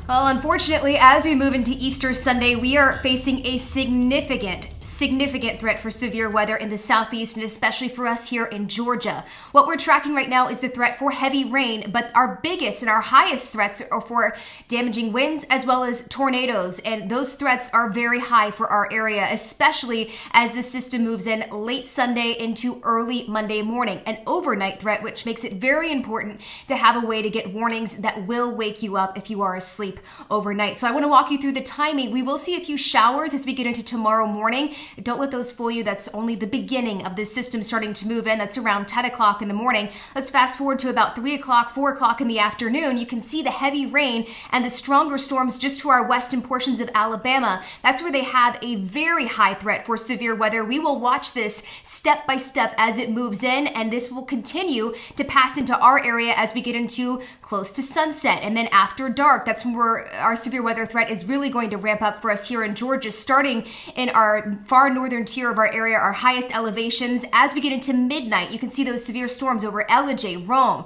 Well, unfortunately, as we move into Easter Sunday, we are facing a significant threat for severe weather in the southeast and especially for us here in Georgia. What we're tracking right now is the threat for heavy rain, but our biggest and our highest threats are for damaging winds as well as tornadoes, and those threats are very high for our area, especially as the system moves in late Sunday into early Monday morning. An overnight threat, which makes it very important to have a way to get warnings that will wake you up if you are asleep overnight. So I want to walk you through the timing. We will see a few showers as we get into tomorrow morning. Don't let those fool you. That's only the beginning of this system starting to move in. That's around 10 o'clock in the morning. Let's fast forward to about 3 o'clock, 4 o'clock in the afternoon. You can see the heavy rain and the stronger storms just to our western portions of Alabama. That's where they have a very high threat for severe weather. We will watch this step by step as it moves in, and this will continue to pass into our area as we get into close to sunset. And then after dark, that's when our severe weather threat is really going to ramp up for us here in Georgia, starting in our far northern tier of our area, our highest elevations. As we get into midnight, you can see those severe storms over Ellijay, Rome,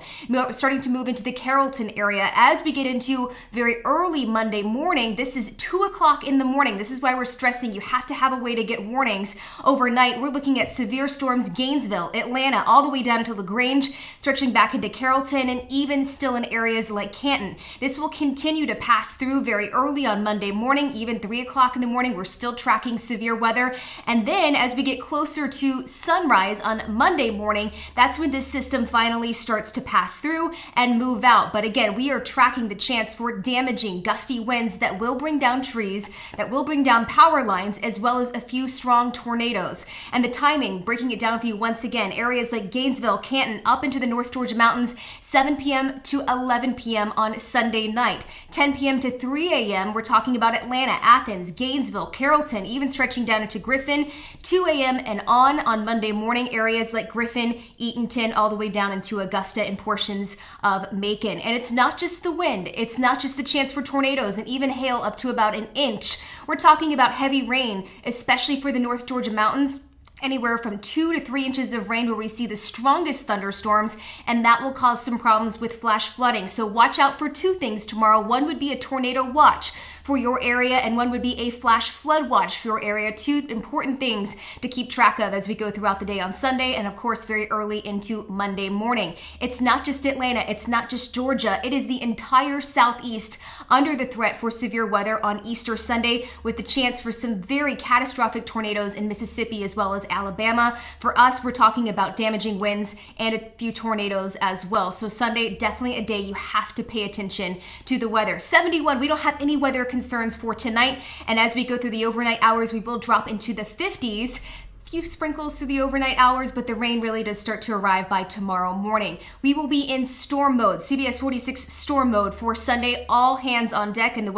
starting to move into the Carrollton area. As we get into very early Monday morning, this is 2 o'clock in the morning. This is why we're stressing you have to have a way to get warnings overnight. We're looking at severe storms Gainesville, Atlanta, all the way down to LaGrange, stretching back into Carrollton, and even still in areas like Canton. This will continue to pass through very early on Monday morning, even 3 o'clock in the morning. We're still tracking severe weather. And then as we get closer to sunrise on Monday morning, that's when this system finally starts to pass through and move out. But again, we are tracking the chance for damaging gusty winds that will bring down trees, that will bring down power lines, as well as a few strong tornadoes. And the timing, breaking it down for you once again, areas like Gainesville, Canton, up into the North Georgia mountains, 7 p.m. to 11 p.m. on Sunday night. 10 p.m. to 3 a.m. we're talking about Atlanta, Athens, Gainesville, Carrollton, even stretching down into Griffin. 2 a.m. and on Monday morning, areas like Griffin, Eatonton, all the way down into Augusta and portions of Macon. And it's not just the wind. It's not just the chance for tornadoes and even hail up to about an inch. We're talking about heavy rain, especially for the North Georgia mountains. Anywhere from 2 to 3 inches of rain where we see the strongest thunderstorms, and that will cause some problems with flash flooding. So watch out for two things tomorrow. One would be a tornado watch for your area, and one would be a flash flood watch for your area. Two important things to keep track of as we go throughout the day on Sunday, and of course very early into Monday morning. It's not just Atlanta, it's not just Georgia, it is the entire southeast under the threat for severe weather on Easter Sunday, with the chance for some very catastrophic tornadoes in Mississippi as well as Alabama. For us, we're talking about damaging winds and a few tornadoes as well. So Sunday, definitely a day you have to pay attention to the weather. 71, we don't have any weather concerns for tonight. And as we go through the overnight hours, we will drop into the 50s. Few sprinkles through the overnight hours, but the rain really does start to arrive by tomorrow morning. We will be in storm mode, CBS 46 storm mode for Sunday, all hands on deck, and the weather